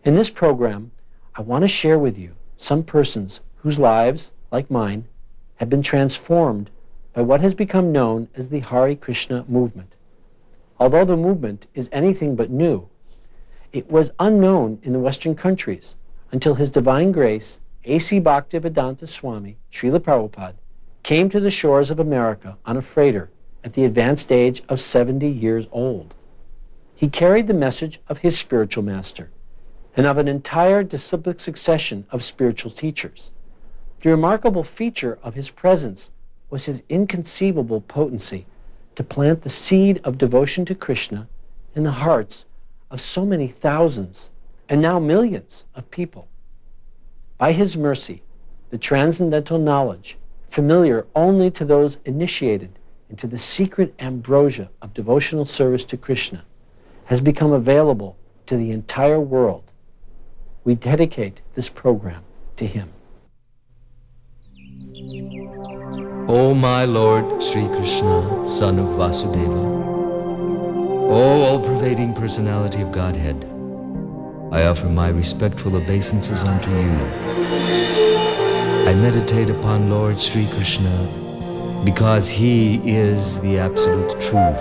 In this program, I want to share with you some persons whose lives, like mine, have been transformed by what has become known as the Hare Krishna Movement. Although the movement is anything but new, it was unknown in the Western countries until His Divine Grace, A.C. Bhaktivedanta Swami, Srila Prabhupada, came to the shores of America on a freighter at the advanced age of 70 years old. He carried the message of his spiritual master and of an entire disciplic succession of spiritual teachers. The remarkable feature of his presence was his inconceivable potency to plant the seed of devotion to Krishna in the hearts of so many thousands and now millions of people. By his mercy, the transcendental knowledge, familiar only to those initiated into the secret ambrosia of devotional service to Krishna, has become available to the entire world. We dedicate this program to him. O my Lord Sri Krishna, Son of Vasudeva, O all-pervading personality of Godhead, I offer my respectful obeisances unto you. I meditate upon Lord Sri Krishna because he is the absolute truth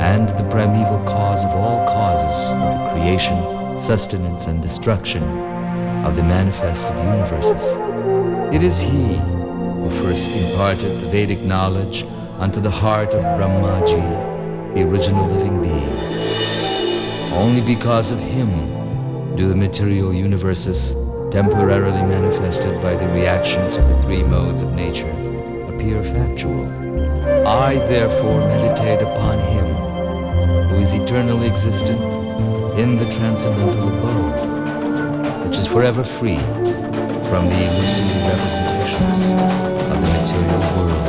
and the primeval cause of all causes of the creation, sustenance, and destruction of the manifested universes. It is he who first imparted the Vedic knowledge unto the heart of Brahmaji, the original living being. Only because of him do the material universes, temporarily manifested by the reactions of the three modes of nature, appear factual. I therefore meditate upon him who is eternally existent in the transcendental abode, which is forever free from the illusory representations of the material world.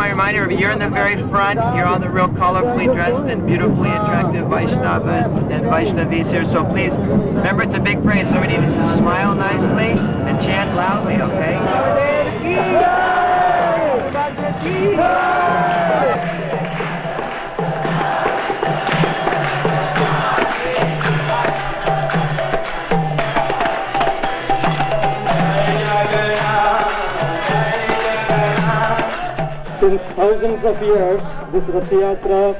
Reminder, if you're in the very front, you're all the real colorfully dressed and beautifully attractive Vaishnavas and Vaishnavis here, so please, remember it's a big praise, so we need to smile nicely and chant loudly, okay? Since thousands of years, this Rath Yatra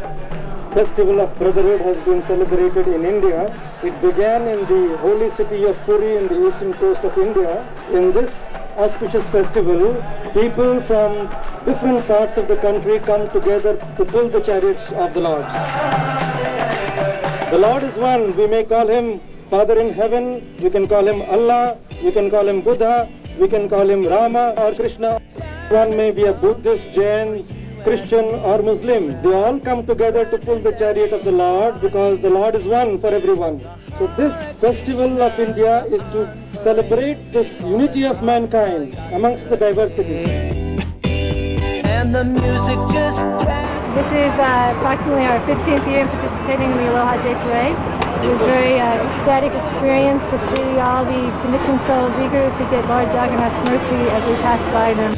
festival of brotherhood has been celebrated in India. It began in the holy city of Puri in the eastern coast of India. In this auspicious festival, people from different parts of the country come together to pull the chariots of the Lord. The Lord is one. We may call him Father in heaven, you can call him Allah, you can call him Buddha, we can call him Rama or Krishna. One may be a Buddhist, Jain, Christian or Muslim. They all come together to pull the chariot of the Lord because the Lord is one for everyone. So this festival of India is to celebrate this unity of mankind amongst the diversity. And the music just This is approximately our 15th year participating in the Aloha Day Parade. It was a very ecstatic experience to see all the conditioned souls eager to get Lord Jagannath's mercy as we pass by them.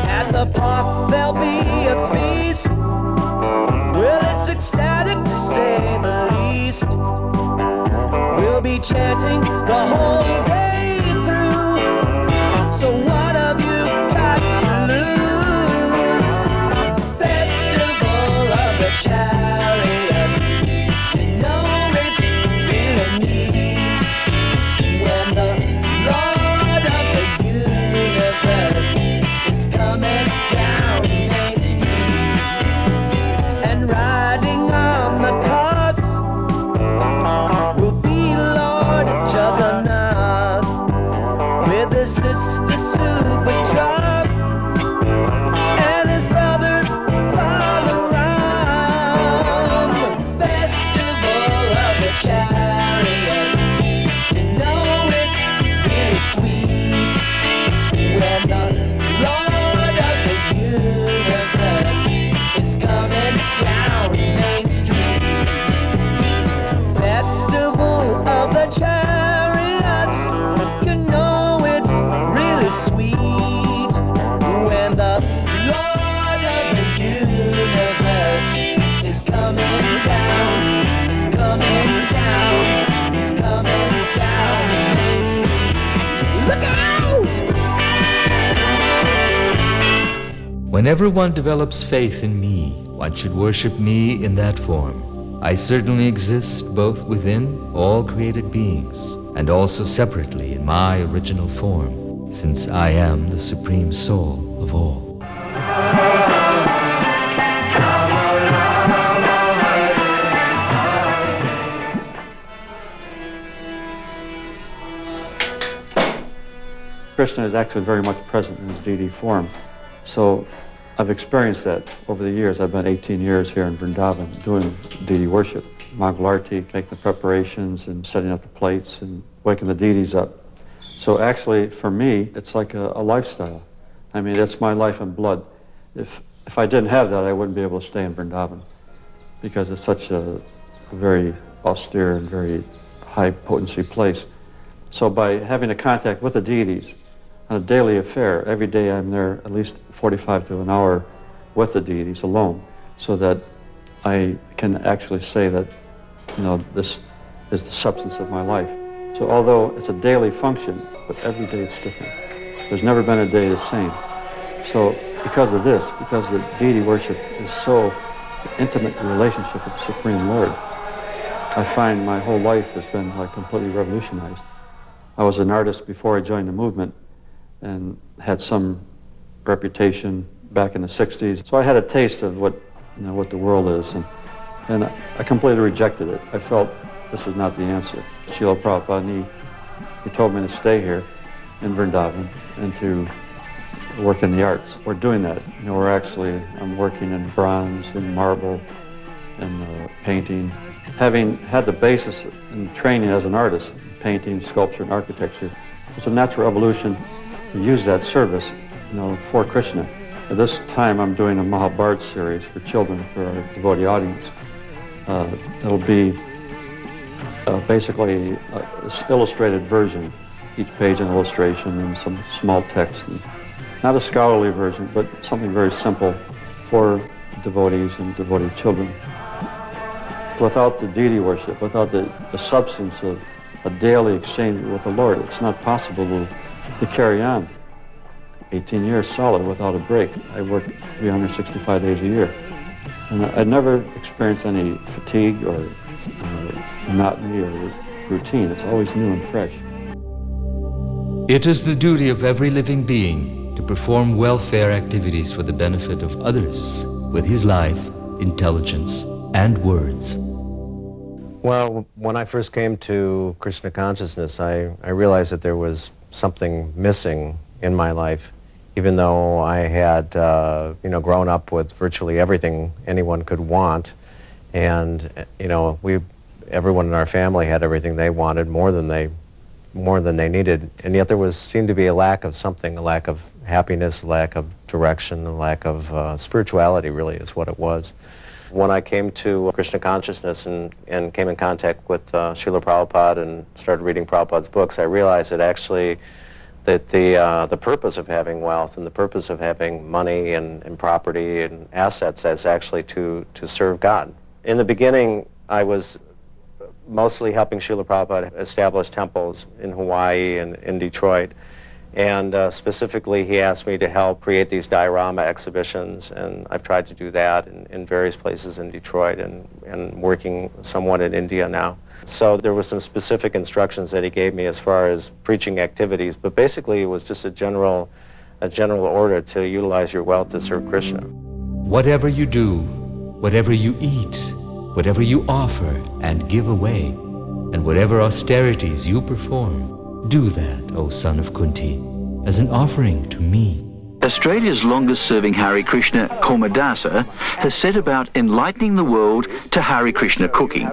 At the park there'll be a feast. Well, it's ecstatic to say the least. We'll be chanting the whole day through. So what have you got to lose? Festival of the chariot. No, it's really neat. When the Lord of the universe is coming down Main Street and riding on the cart will be Lord Jagannath. Whenever one develops faith in me, one should worship me in that form. I certainly exist both within all created beings and also separately in my original form, since I am the Supreme Soul of all. Krishna is actually very much present in his deity form. So I've experienced that over the years. I've been 18 years here in Vrindavan doing deity worship. Mangalarti, making the preparations and setting up the plates and waking the deities up. So actually, for me, it's like a lifestyle. I mean, that's my life and blood. If I didn't have that, I wouldn't be able to stay in Vrindavan because it's such a very austere and very high potency place. So by having a contact with the deities on a daily affair, every day I'm there at least 45 to an hour with the deities alone, so that I can actually say that, this is the substance of my life. So although it's a daily function, but every day it's different. There's never been a day the same. So because of this, because the deity worship is so intimate relationship with the Supreme Lord, I find my whole life has been like completely revolutionized. I was an artist before I joined the movement and had some reputation back in the 60s. So I had a taste of what the world is, and I completely rejected it. I felt this was not the answer. Srila Prabhupada, he told me to stay here in Vrindavan and to work in the arts. We're doing that. I'm working in bronze and marble and painting. Having had the basis in training as an artist, painting, sculpture, and architecture, it's a natural evolution to use that service, for Krishna. At this time, I'm doing a Mahabharata series for children, for our devotee audience. It'll be basically an illustrated version, each page an illustration and some small text. And not a scholarly version, but something very simple for devotees and devotee children. Without the deity worship, without the substance of a daily exchange with the Lord, it's not possible to carry on 18 years solid without a break. I work 365 days a year. And I never experienced any fatigue or monotony or routine. It's always new and fresh. It is the duty of every living being to perform welfare activities for the benefit of others with his life, intelligence, and words. Well, when I first came to Krishna Consciousness, I realized that there was something missing in my life, even though I had, grown up with virtually everything anyone could want, and everyone in our family had everything they wanted, more than they needed, and yet there seemed to be a lack of something, a lack of happiness, a lack of direction, a lack of spirituality, really, is what it was. When I came to Krishna Consciousness and came in contact with Srila Prabhupada and started reading Prabhupada's books, I realized that actually that the purpose of having wealth and the purpose of having money and property and assets is actually to serve God. In the beginning, I was mostly helping Srila Prabhupada establish temples in Hawaii and in Detroit. And specifically, he asked me to help create these diorama exhibitions, and I've tried to do that in various places in Detroit and working somewhat in India now. So there was some specific instructions that he gave me as far as preaching activities, but basically it was just a general order to utilize your wealth to serve Krishna. Whatever you do, whatever you eat, whatever you offer and give away, and whatever austerities you perform, do that, O son of Kunti, as an offering to me. Australia's longest-serving Hare Krishna, Kormadasa, has set about enlightening the world to Hare Krishna cooking.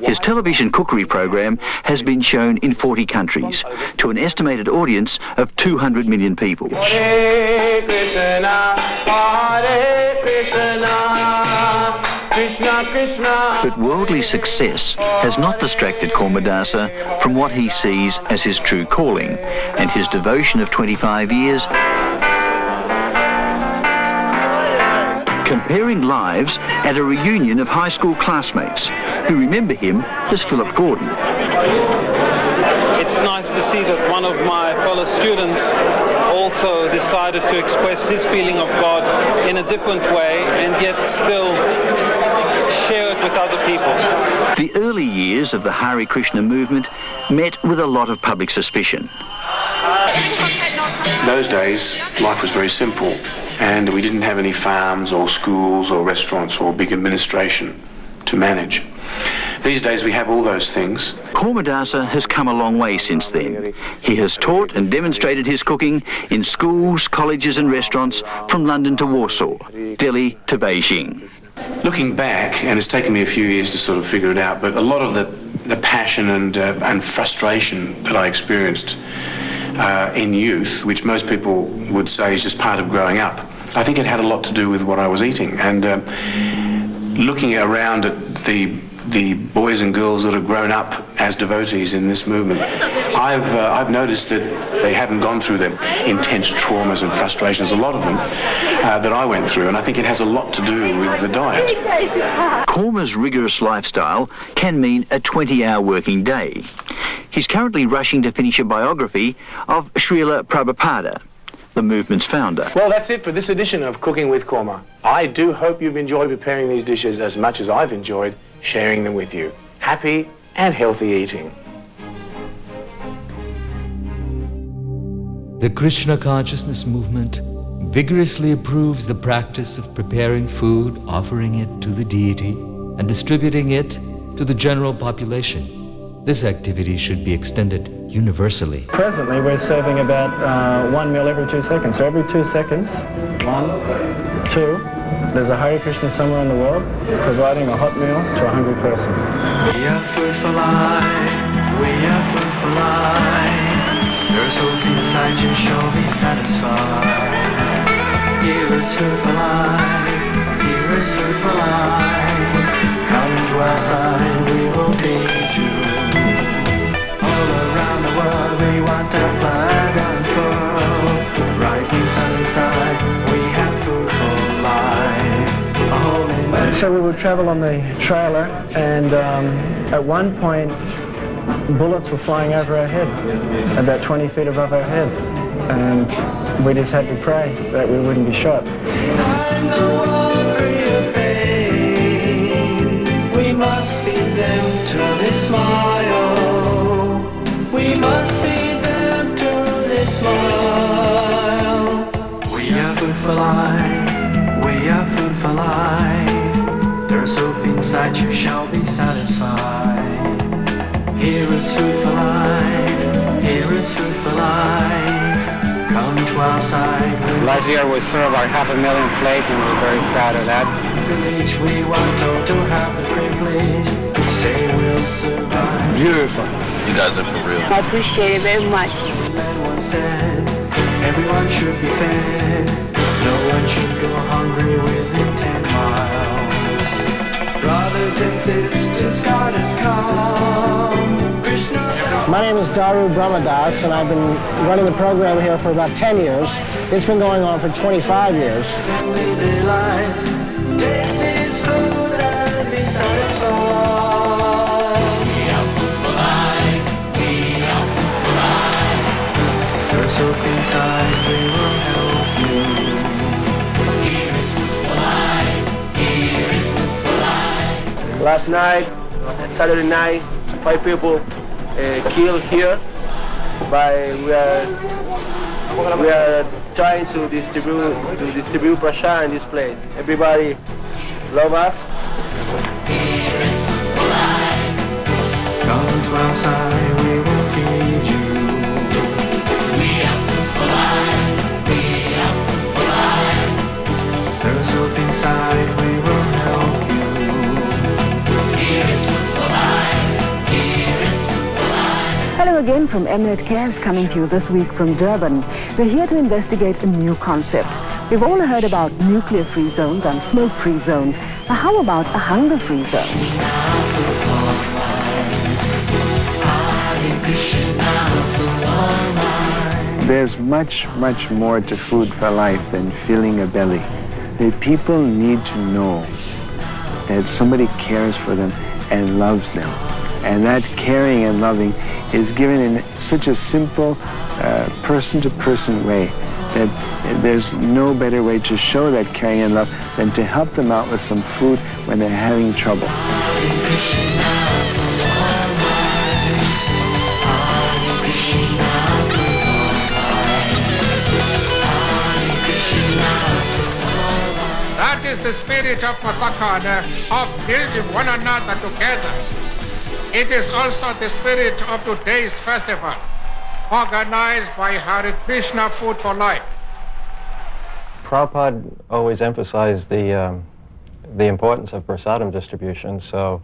His television cookery program has been shown in 40 countries to an estimated audience of 200 million people. Hare Krishna, Hare Krishna, Krishna Krishna. But worldly success has not distracted Kormadasa from what he sees as his true calling and his devotion of 25 years comparing lives at a reunion of high school classmates who remember him as Philip Gordon. it's nice to see that one of my fellow students also decided to express his feeling of God in a different way and yet still share it with other people. The early years of the Hare Krishna movement met with a lot of public suspicion. In those days, life was very simple, and we didn't have any farms or schools or restaurants or big administration to manage. These days we have all those things. Kormadasa has come a long way since then. He has taught and demonstrated his cooking in schools, colleges and restaurants from London to Warsaw, Delhi to Beijing. Looking back, and it's taken me a few years to sort of figure it out, but a lot of the passion and frustration that I experienced in youth, which most people would say is just part of growing up, I think it had a lot to do with what I was eating. And looking around at the boys and girls that have grown up as devotees in this movement, I've noticed that they haven't gone through the intense traumas and frustrations, a lot of them, that I went through, and I think it has a lot to do with the diet. Korma's rigorous lifestyle can mean a 20-hour working day. He's currently rushing to finish a biography of Srila Prabhupada, the movement's founder. Well, that's it for this edition of Cooking with Korma. I do hope you've enjoyed preparing these dishes as much as I've enjoyed sharing them with you. Happy and healthy eating. The Krishna Consciousness Movement vigorously approves the practice of preparing food, offering it to the deity, and distributing it to the general population. This activity should be extended universally. Presently, we're serving about one meal every 2 seconds. So every 2 seconds, 1, 2, there's a Hare Krishna somewhere in the world providing a hot meal to a hungry person. We are food for life, we are food for life. There's hope inside you shall be satisfied. Here is food for life, here is food for life. Come to our side, we will feed you. All around the world we want a flag unfurled. Rising sun inside, we have food for life. So we would travel on the trailer, and at one point bullets were flying over our head, about 20 feet above our head, and we just had to pray that we wouldn't be shot. We must feed them till they smile. We must feed them till they smile. We are food for life. We are food for life. There's hope inside you shall be satisfied. Here is food for life. Here is food for life. Come to our side. Last year we served our 500,000 plate, and we're very proud of that. We want all to have the privilege to say we'll survive. Beautiful. You guys are for real. I appreciate it very much. Everyone said everyone should be fed. No one should go hungry within 10 miles. Brothers and sisters, God has come. Krishna. My name is Daru Brahmadas, and I've been running the program here for about 10 years. It's been going on for 25 years. Last night, Saturday night, 5 people killed here, but we are trying to distribute prasad in this place. Everybody love us. Come to our side, we will feed you. We are food for life. We are food for life. There's hope inside, we will help you. Here is food for life. Here is food for life. Hello again from Mnet Cares, coming to you this week from Durban. We're here to investigate a new concept. We've all heard about nuclear-free zones and smoke-free zones. But how about a hunger-free zone? There's much, much more to food for life than filling a belly. The people need to know that somebody cares for them and loves them. And that caring and loving is given in such a simple, person-to-person way that there's no better way to show that caring and love than to help them out with some food when they're having trouble. That is the spirit of Masakana, of building one another together. It is also the spirit of today's festival, organized by Hare Krishna Food for Life. Prabhupada always emphasized the importance of prasadam distribution, so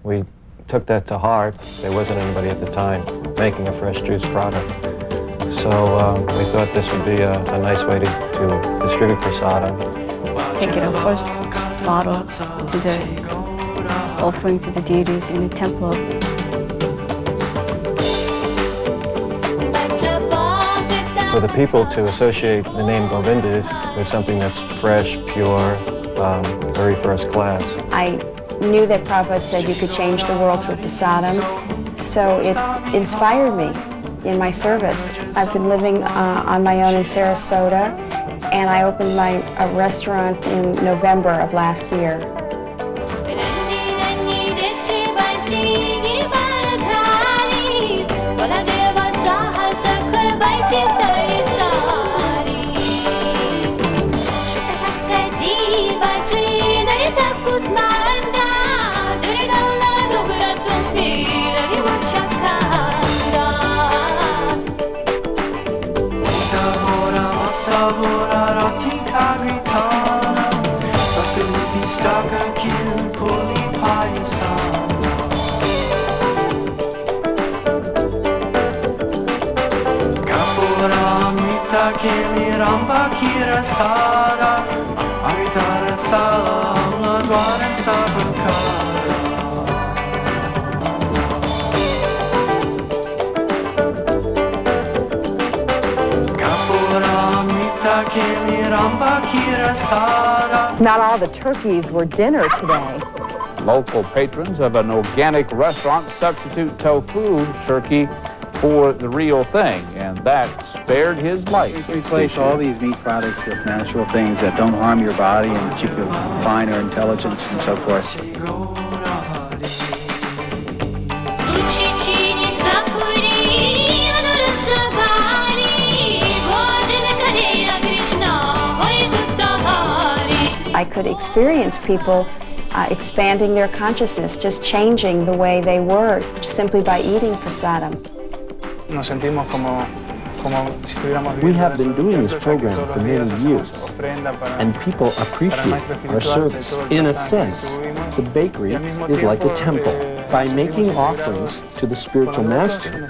we took that to heart. There wasn't anybody at the time making a fresh juice product. So we thought this would be a nice way to distribute prasadam. Taking a first bottle to the offering to the deities in the temple. For the people to associate the name Govinda with something that's fresh, pure, very first class. I knew that Prabhupada said you could change the world through prasadam, so it inspired me in my service. I've been living on my own in Sarasota, and I opened a restaurant in November of last year. Not all the turkeys were dinner today. Local patrons of an organic restaurant substitute tofu turkey for the real thing, and that spared his life. Replace all these meat products with natural things that don't harm your body and keep you fine or intelligence and so forth. I could experience people expanding their consciousness, just changing the way they were simply by eating prasadam. We have been doing this program for many years, and people appreciate our service. In a sense, the bakery is like a temple. By making offerings to the spiritual master,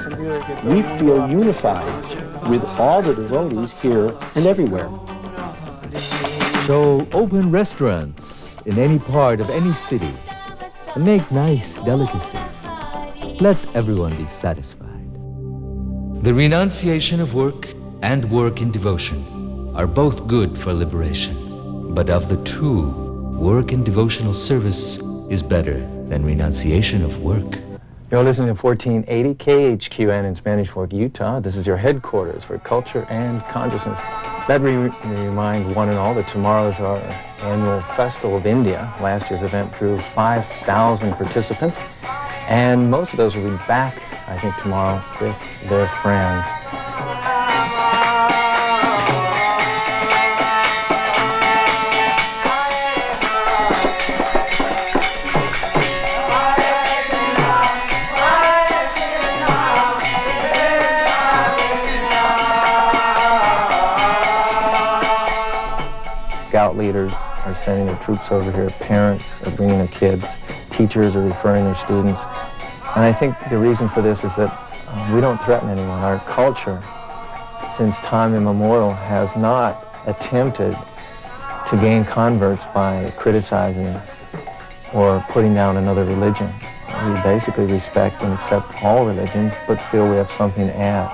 we feel unified with all the devotees here and everywhere. So open restaurants in any part of any city and make nice delicacies. Let everyone be satisfied. The renunciation of work and work in devotion are both good for liberation. But of the two, work in devotional service is better than renunciation of work. You're listening to 1480 KHQN in Spanish Fork, Utah. This is your headquarters for culture and consciousness. Let me remind one and all that tomorrow is our annual Festival of India. Last year's event drew 5,000 participants, and most of those will be back, I think, tomorrow with their friend. Scout leaders are sending their troops over here, parents are bringing their kids, teachers are referring their students. And I think the reason for this is that we don't threaten anyone. Our culture, since time immemorial, has not attempted to gain converts by criticizing or putting down another religion. We basically respect and accept all religions, but feel we have something to add.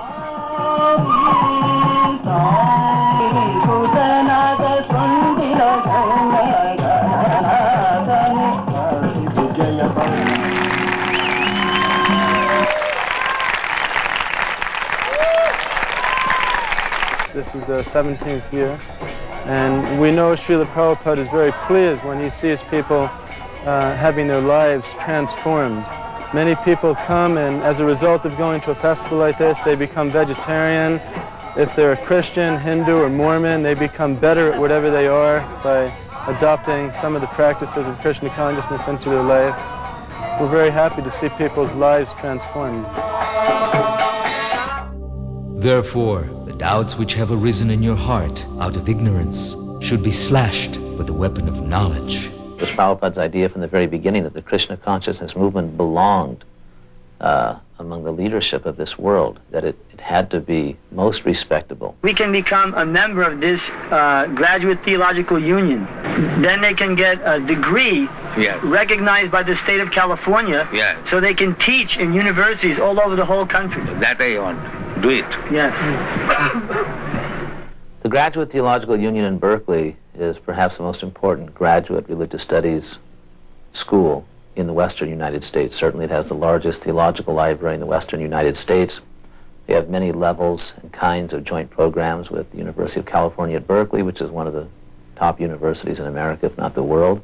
This is the 17th year. And we know Srila Prabhupada is very pleased when he sees people having their lives transformed. Many people come, and as a result of going to a festival like this, they become vegetarian. If they're a Christian, Hindu, or Mormon, they become better at whatever they are by adopting some of the practices of Krishna consciousness into their life. We're very happy to see people's lives transformed. Therefore, the doubts which have arisen in your heart out of ignorance should be slashed with the weapon of knowledge. It was Prabhupada's idea from the very beginning that the Krishna Consciousness Movement belonged among the leadership of this world, that it had to be most respectable. We can become a member of this graduate theological union. Then they can get a degree recognized by the state of California, so they can teach in universities all over the whole country. That I want. Do it. Yes. The Graduate Theological Union in Berkeley is perhaps the most important graduate religious studies school in the Western United States. Certainly it has the largest theological library in the Western United States. They have many levels and kinds of joint programs with the University of California at Berkeley, which is one of the top universities in America, if not the world.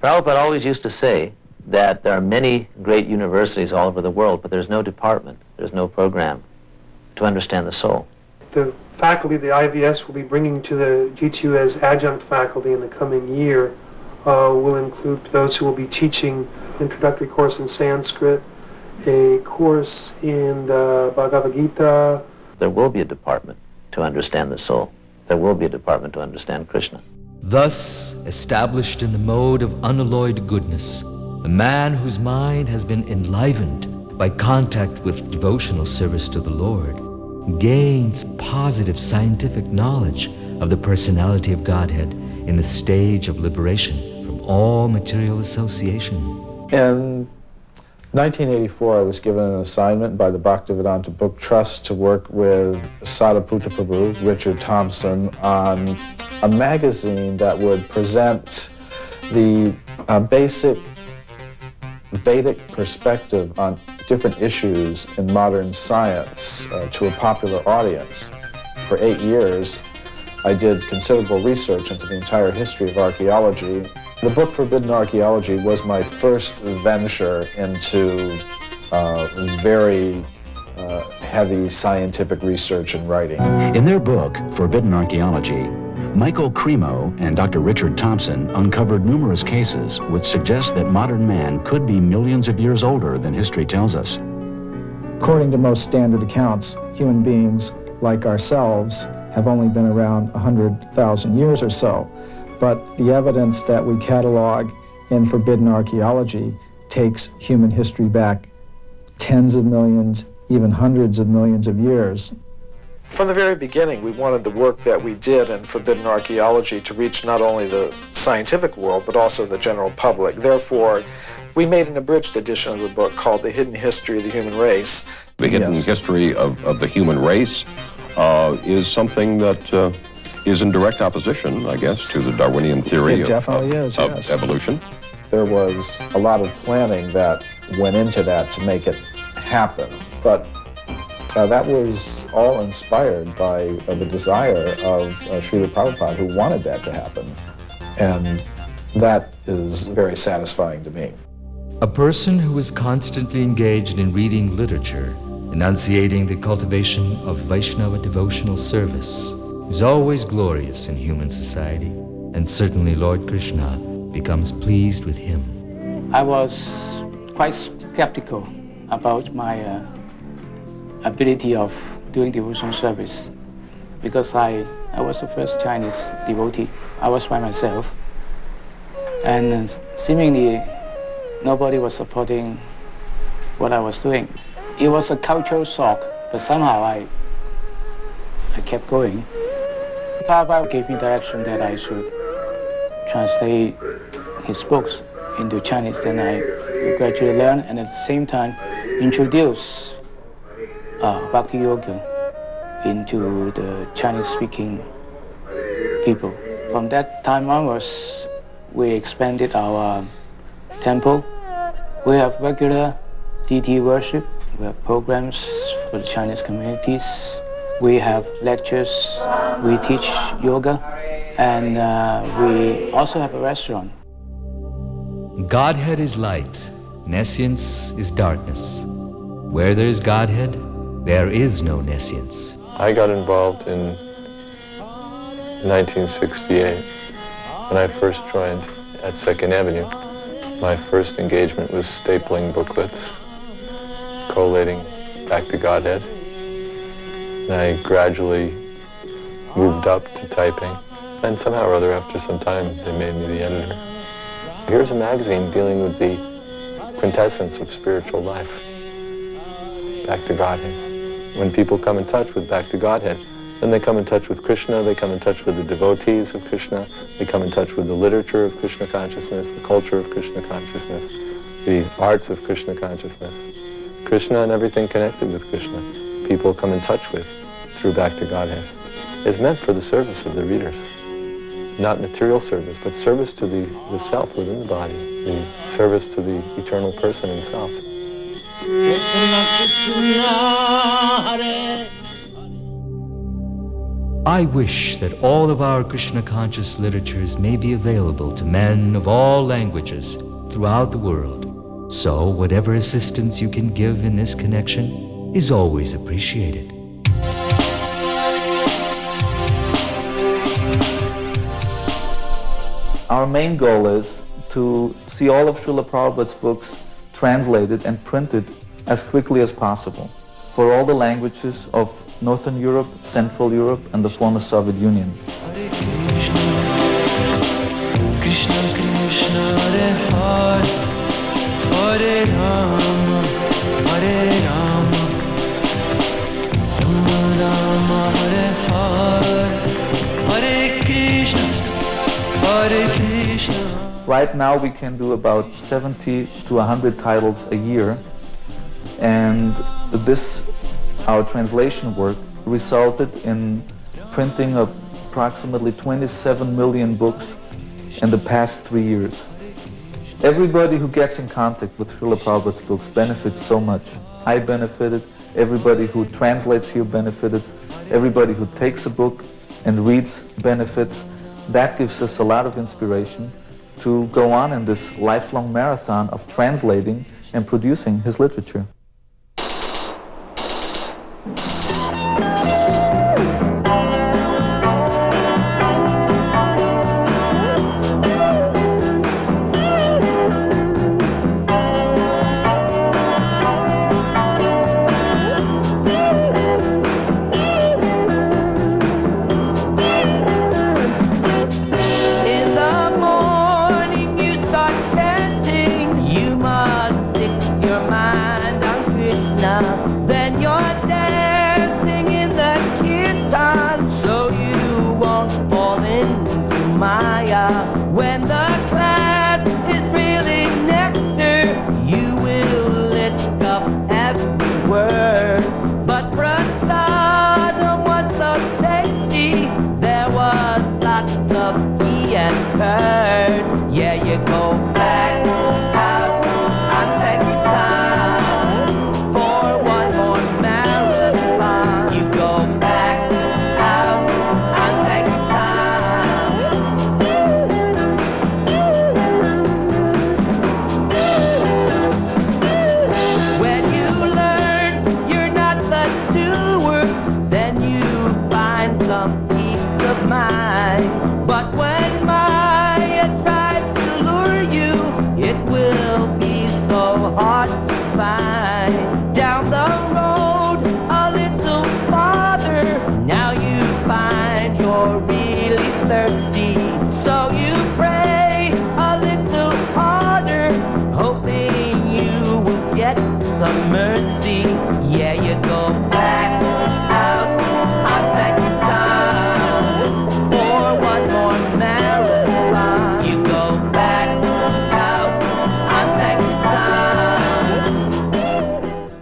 Prabhupada always used to say that there are many great universities all over the world, but there's no department, there's no program to understand the soul. The faculty of the IVS will be bringing to the GTU as adjunct faculty in the coming year will include those who will be teaching introductory course in Sanskrit, a course in the Bhagavad Gita. There will be a department to understand the soul. There will be a department to understand Krishna. Thus, established in the mode of unalloyed goodness, a man whose mind has been enlivened by contact with devotional service to the Lord gains positive scientific knowledge of the personality of Godhead in the stage of liberation from all material association. In 1984, I was given an assignment by the Bhaktivedanta Book Trust to work with Sadhaputta Prabhu, Richard Thompson, on a magazine that would present the basic Vedic perspective on different issues in modern science to a popular audience. For 8 years, I did considerable research into the entire history of archaeology. The book Forbidden Archaeology was my first venture into very heavy scientific research and writing. In their book, Forbidden Archaeology, Michael Cremo and Dr. Richard Thompson uncovered numerous cases which suggest that modern man could be millions of years older than history tells us. According to most standard accounts, human beings, like ourselves, have only been around 100,000 years or so. But the evidence that we catalog in Forbidden Archaeology takes human history back tens of millions, even hundreds of millions of years. From the very beginning, we wanted the work that we did in Forbidden Archaeology to reach not only the scientific world, but also the general public. Therefore, we made an abridged edition of the book called The Hidden History of the Human Race. The hidden history of the human race is something that is in direct opposition, I guess, to the Darwinian theory of evolution. There was a lot of planning that went into that to make it happen, but that was all inspired by the desire of Srila Prabhupada, who wanted that to happen. And that is very satisfying to me. A person who is constantly engaged in reading literature, enunciating the cultivation of Vaishnava devotional service, is always glorious in human society, and certainly Lord Krishna becomes pleased with him. I was quite skeptical about my ability of doing devotional service because I was the first Chinese devotee. I was by myself, and seemingly nobody was supporting what I was doing. It was a cultural shock, but somehow I kept going. Prabhupada gave me direction that I should translate his books into Chinese. Then I gradually learned, and at the same time introduce Bhakti Yoga into the Chinese-speaking people. From that time onwards, we expanded our temple. We have regular deity worship. We have programs for the Chinese communities. We have lectures, we teach yoga, and we also have a restaurant. Godhead is light, nescience is darkness. Where there is Godhead, there is no nescience. I got involved in 1968 when I first joined at 2nd Avenue. My first engagement was stapling booklets, collating Back to Godhead. And I gradually moved up to typing. And somehow or other, after some time, they made me the editor. Here's a magazine dealing with the quintessence of spiritual life. Back to Godhead. When people come in touch with Back to Godhead, then they come in touch with Krishna, they come in touch with the devotees of Krishna, they come in touch with the literature of Krishna consciousness, the culture of Krishna consciousness, the arts of Krishna consciousness. Krishna and everything connected with Krishna, people come in touch with through Back to Godhead. It's meant for the service of the readers. Not material service, but service to the self within the body, the service to the eternal person himself. I wish that all of our Krishna conscious literatures may be available to men of all languages throughout the world. So whatever assistance you can give in this connection is always appreciated. Our main goal is to see all of Srila Prabhupada's books translated and printed as quickly as possible for all the languages of Northern Europe, Central Europe, and the former Soviet Union. Krishna Krishna Hare Hare Hare Rama Hare Rama Rama Rama Hare Hare Hare Krishna Hare Krishna. Right now we can do about 70 to 100 titles a year, and this, our translation work, resulted in printing of approximately 27 million books in the past 3 years. Everybody who gets in contact with Srila Prabhupada's books benefits so much. I benefited, everybody who translates here benefited, everybody who takes a book and reads benefits. That gives us a lot of inspiration to go on in this lifelong marathon of translating and producing his literature.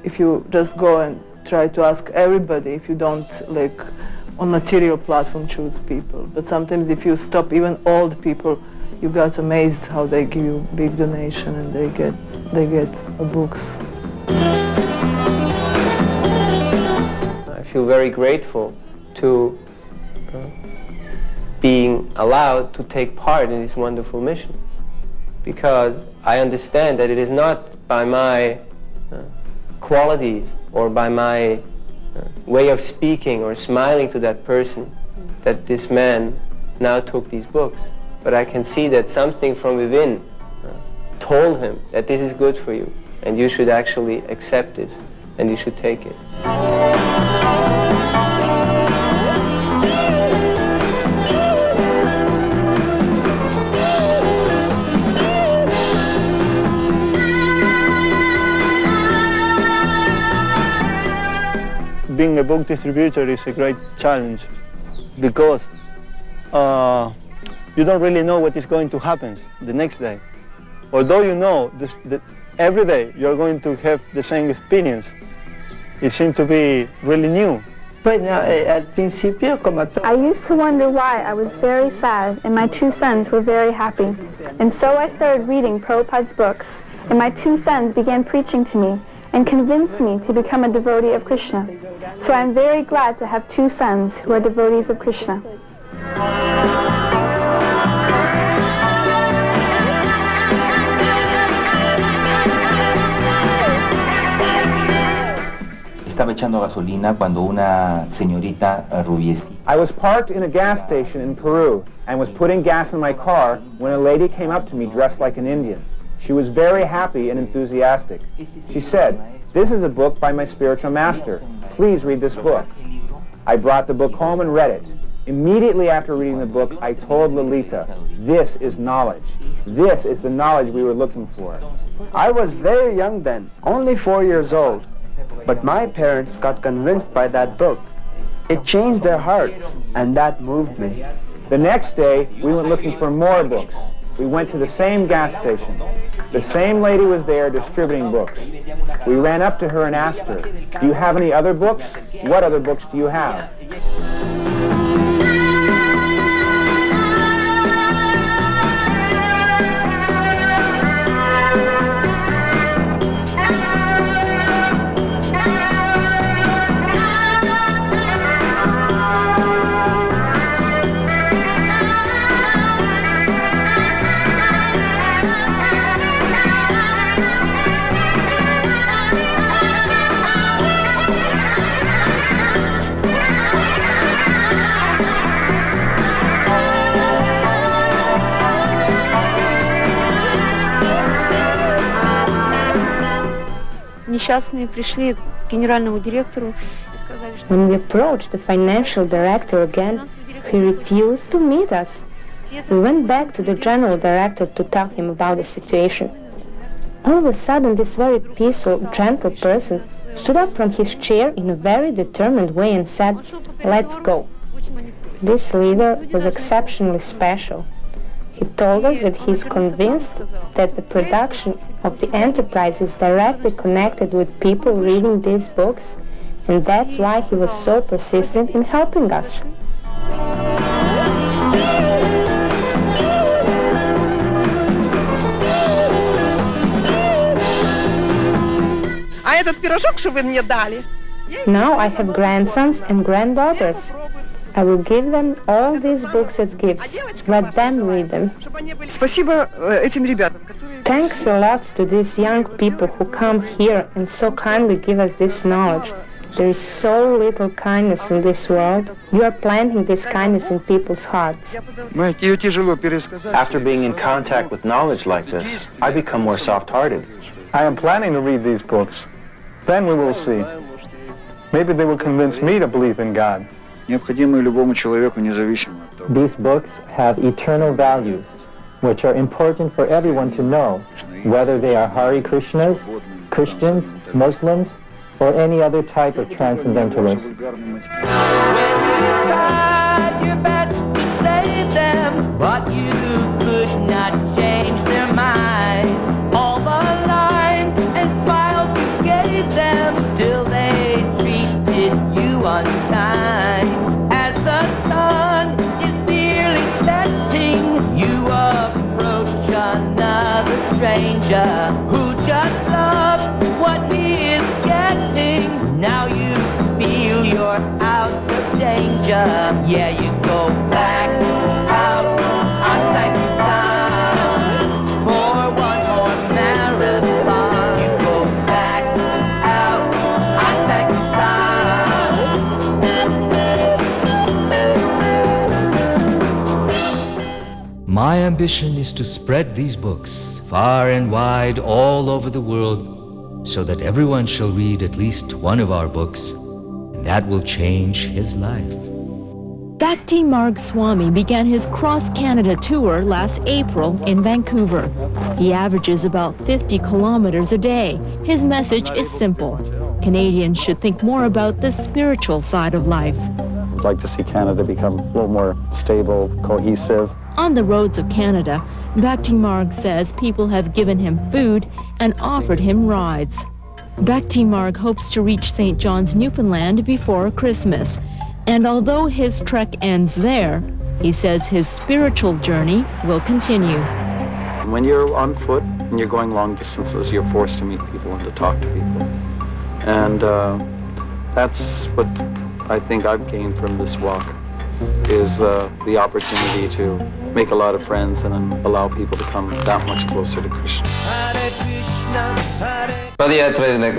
If you just go and try to ask everybody, if you don't, like, on material platform, choose people. But sometimes if you stop even old people, you get amazed how they give you big donation and they get a book. I feel very grateful to being allowed to take part in this wonderful mission, because I understand that it is not by my qualities or by my way of speaking or smiling to that person that this man now took these books, but I can see that something from within told him that this is good for you and you should actually accept it and you should take it. Being a book distributor is a great challenge because you don't really know what is going to happen the next day. Although you know that every day you're going to have the same experience, it seems to be really new. I used to wonder why I was very sad and my two sons were very happy. And so I started reading Prabhupada's books, and my two sons began preaching to me and convinced me to become a devotee of Krishna. So I'm very glad to have two sons who are devotees of Krishna. Estaba echando gasolina cuando una señorita rubiecita. I was parked in a gas station in Peru and was putting gas in my car when a lady came up to me dressed like an Indian. She was very happy and enthusiastic. She said, "This is a book by my spiritual master. Please read this book." I brought the book home and read it. Immediately after reading the book, I told Lolita, "This is knowledge. This is the knowledge we were looking for." I was very young then, only 4 years old. But my parents got convinced by that book. It changed their hearts, and that moved me. The next day, we went looking for more books. We went to the same gas station. The same lady was there distributing books. We ran up to her and asked her, "Do you have any other books? What other books do you have?" When we approached the financial director again, he refused to meet us. We went back to the general director to tell him about the situation. All of a sudden, this very peaceful, gentle person stood up from his chair in a very determined way and said, "Let's go." This leader was exceptionally special. He told us that he is convinced that the production of the enterprise is directly connected with people reading these books, and that's why he was so persistent in helping us. Now I have grandsons and granddaughters. I will give them all these books as gifts. Let them read them. Thanks a lot to these young people who come here and so kindly give us this knowledge. There is so little kindness in this world. You are planting this kindness in people's hearts. After being in contact with knowledge like this, I become more soft-hearted. I am planning to read these books. Then we will see. Maybe they will convince me to believe in God. These books have eternal values, which are important for everyone to know, whether they are Hare Krishnas, Christians, Muslims, or any other type of transcendentalist. But you could not change their mind. All the lines and smiles you gave them, still they treated you unkind. As the sun is nearly setting, you approach another stranger who just loves what he is getting. Now you feel you're out of danger. Yeah, you go back out on Sanctuary for one more marathon. You go back out on Sanctuary. My ambition is to spread these books far and wide all over the world, so that everyone shall read at least one of our books, and that will change his life. Bhakti Marg Swami began his cross-Canada tour last April in Vancouver. He averages about 50 kilometers a day. His message is simple. Canadians should think more about the spiritual side of life. I'd like to see Canada become a little more stable, cohesive. On the roads of Canada, Bhakti Marg says people have given him food and offered him rides. Bhakti Marg hopes to reach St. John's, Newfoundland before Christmas. And although his trek ends there, he says his spiritual journey will continue. When you're on foot and you're going long distances, you're forced to meet people and to talk to people. And that's what I think I've gained from this walk, is the opportunity to make a lot of friends and allow people to come that much closer to Krishna. Padayatra is like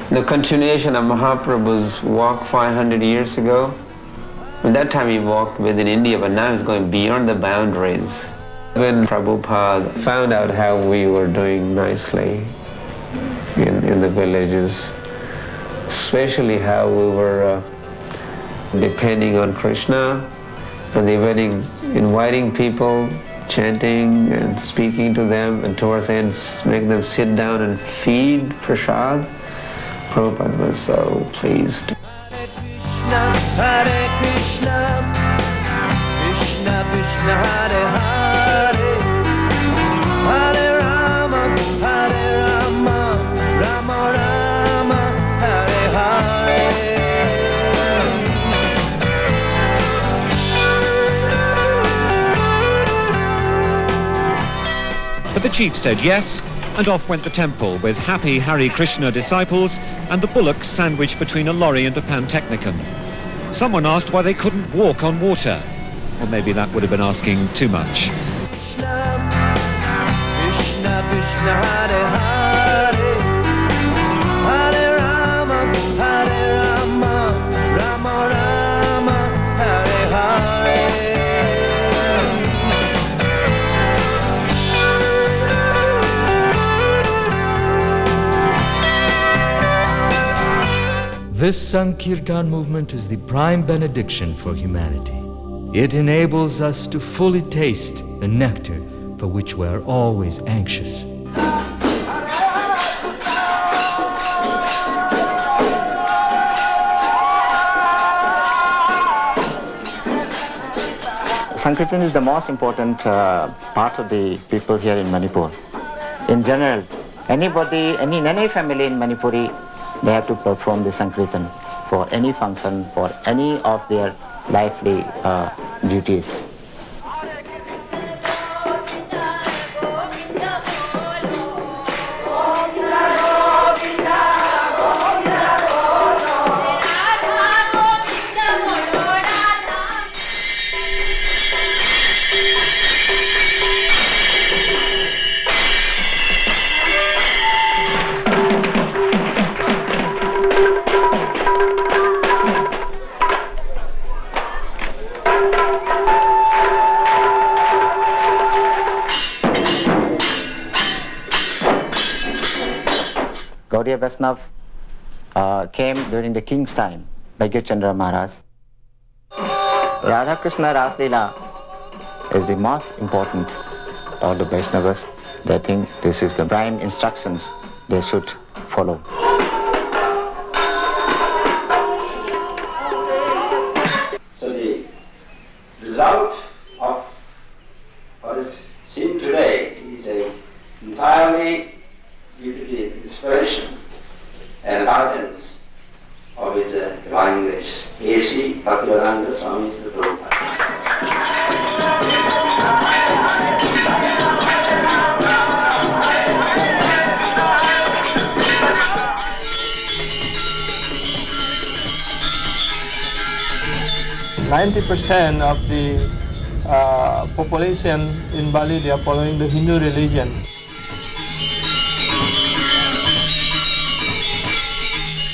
the continuation of Mahaprabhu's walk 500 years ago. At that time he walked within India, but now he's going beyond the boundaries. When Prabhupada found out how we were doing nicely in the villages, especially how we were depending on Krishna, and inviting people, chanting and speaking to them, and towards the end make them sit down and feed prasad. Prabhupada was so pleased. Hare Krishna, Krishna Krishna Hare Hare, Hare Rama, Hare Rama, Rama Rama, Hare Hare. But the chief said yes, and off went the temple with happy Hare Krishna disciples and the bullocks sandwiched between a lorry and a pantechnicon. Someone asked why they couldn't walk on water. Or maybe that would have been asking too much. Krishna, Krishna Krishna Hare Hare, Hare Rama, Hare Rama, Rama Rama, Hare Hare. This Sankirtan movement is the prime benediction for humanity. It enables us to fully taste the nectar for which we are always anxious. Sankirtan is the most important part of the people here in Manipur. In general, anybody, any family in Manipuri, they have to perform the Sankirtan for any function, for any of their lively duties. Gaudiya Vaishnava came during the king's time by Girchandra Maharaj. Radha Krishna Ras Leela is the most important of the Vaishnavas. They think this is the prime instructions they should follow. So the result of what is seen today is a entirely due to the inspiration and guidance of his divine grace. A.C. Bhaktivedanta Swami Prabhupada. 90% of the population in Bali, they are following the Hindu religion.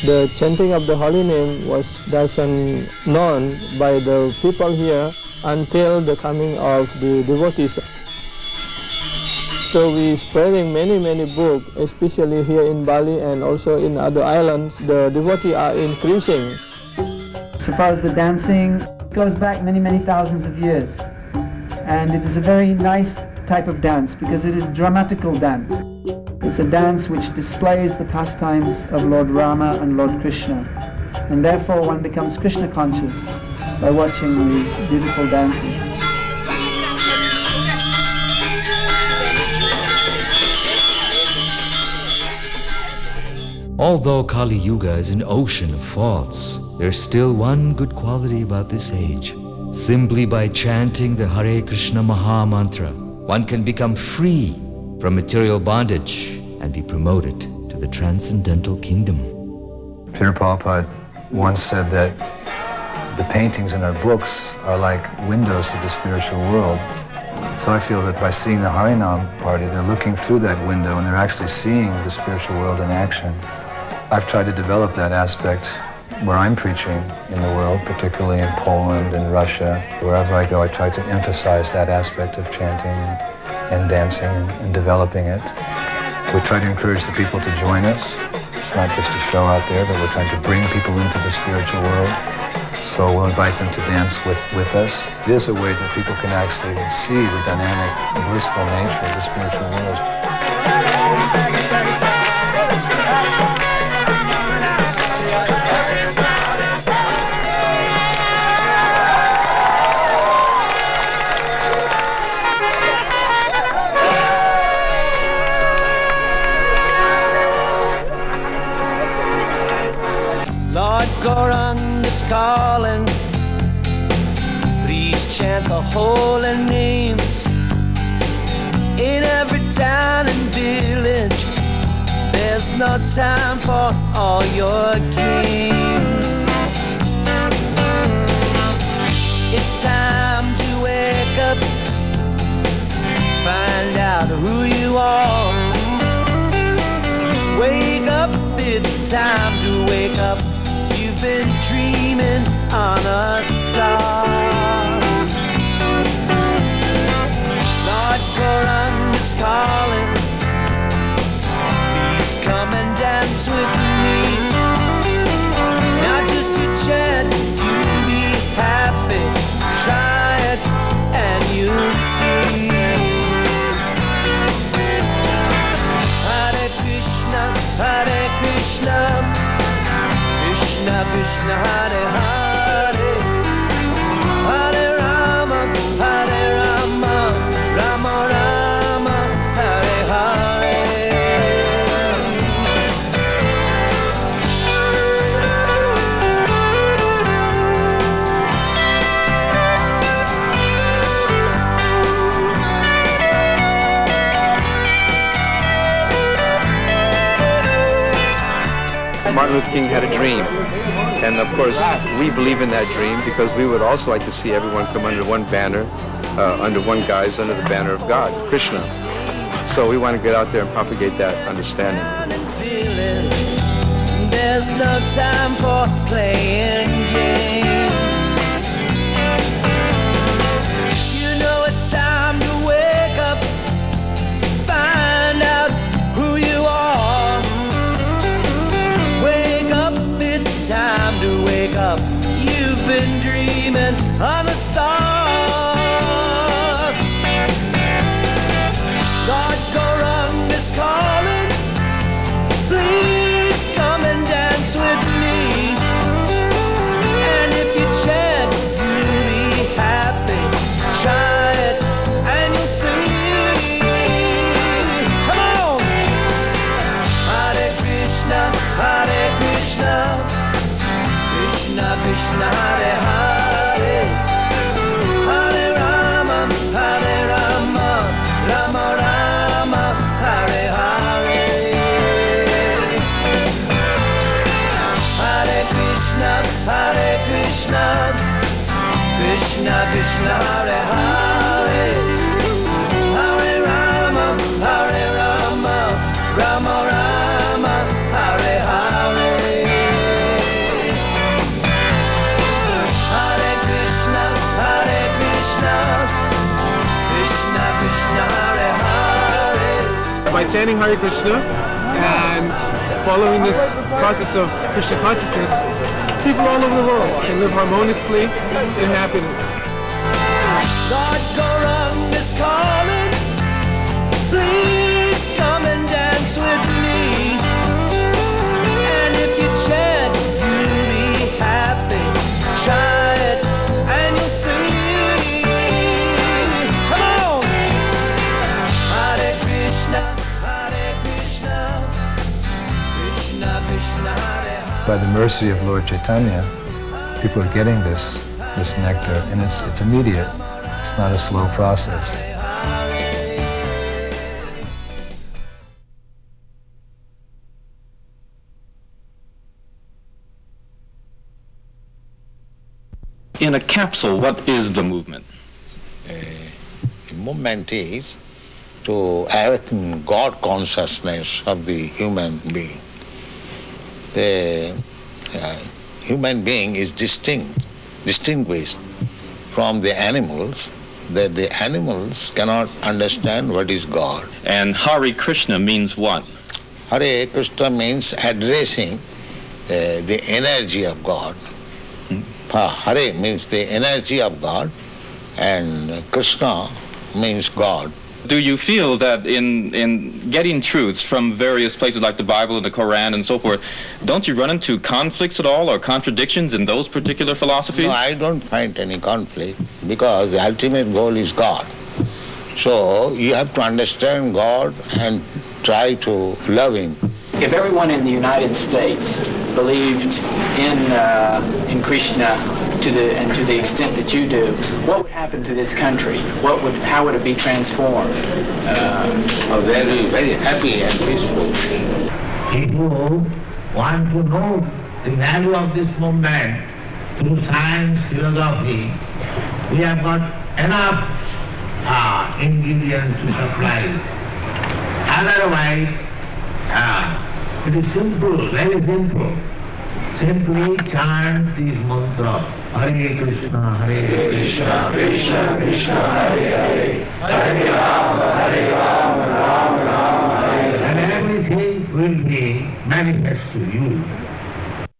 The chanting of the holy name doesn't known by the people here until the coming of the devotees. So we spreading many books, especially here in Bali and also in other islands. The devotees are increasing. So far as the dancing goes back many thousands of years, and it is a very nice type of dance because it is dramatical dance. It's a dance which displays the pastimes of Lord Rama and Lord Krishna, and therefore one becomes Krishna conscious by watching these beautiful dances. Although Kali Yuga is an ocean of faults, there's still one good quality about this age. Simply by chanting the Hare Krishna Maha Mantra, one can become free from material bondage and be promoted to the transcendental kingdom. Srila Prabhupada once said that the paintings in our books are like windows to the spiritual world. So I feel that by seeing the Harinam party, they're looking through that window and they're actually seeing the spiritual world in action. I've tried to develop that aspect where I'm preaching in the world, particularly in Poland and Russia. Wherever I go, I try to emphasize that aspect of chanting and dancing and developing it. We try to encourage the people to join us. It's not just a show out there, but we're trying to bring people into the spiritual world. So we'll invite them to dance with us. It is a way that people can actually see the dynamic, blissful nature of the spiritual world. Lord Gauranga is calling, please chant the holy names. In every town and village, there's no time for all your games. It's time to wake up, find out who you are. Wake up, it's time to wake up. You've been dreaming on a star. Lord Gauranga is calling, please come and dance with me. Not just to chant, to be happy. Try it and you'll see. Hare Krishna, Hare Krishna, Krishna Krishna Hare Hare, Hare Rama, Hare Rama, Rama Rama, Hare Hare. Martin Luther King had a dream. And of course, we believe in that dream because we would also like to see everyone come under one banner, under one guise, under the banner of God, Krishna. So we want to get out there and propagate that understanding. There's no time for playing games. You know it's time to wake up, find out who you are. Wake up, it's time to wake up. You've been dreaming on a star. Lord Gauranga is calling, please come and dance with me. And if chanting Hare Krishna and following this process of Krishna consciousness, people all over the world can live harmoniously in happiness. Lord Gauranga is calling, please come and dance with me. And if you chant, you'll be happy. Try it and you'll see. Come on! Hare Krishna, Krishna Krishna, Hare. By the mercy of Lord Chaitanya, people are getting this nectar, and it's immediate. It's not a slow process. In a capsule, what is the movement? Movement is to awaken God consciousness of the human being. The human being is distinguished from the animals, that the animals cannot understand what is God. And Hare Krishna means what? Hare Krishna means addressing the energy of God. Hare means the energy of God, and Krishna means God. Do you feel that in getting truths from various places like the Bible and the Quran and so forth, don't you run into conflicts at all or contradictions in those particular philosophies? No, I don't find any conflict because the ultimate goal is God. So you have to understand God and try to love Him. If everyone in the United States believed in Krishna to the extent that you do, what would happen to this country? How would it be transformed? Very, very happy and peaceful. If you want to know the value of this movement through science, philosophy, we have got enough ingredients to supply. Otherwise, it is simple, very simple. Simply chant these mantras. Hare Krishna, Hare Krishna, Krishna Krishna, Hare Hare, Hare Rama, Rama Rama, Hare Hare. And everything will be manifest to you.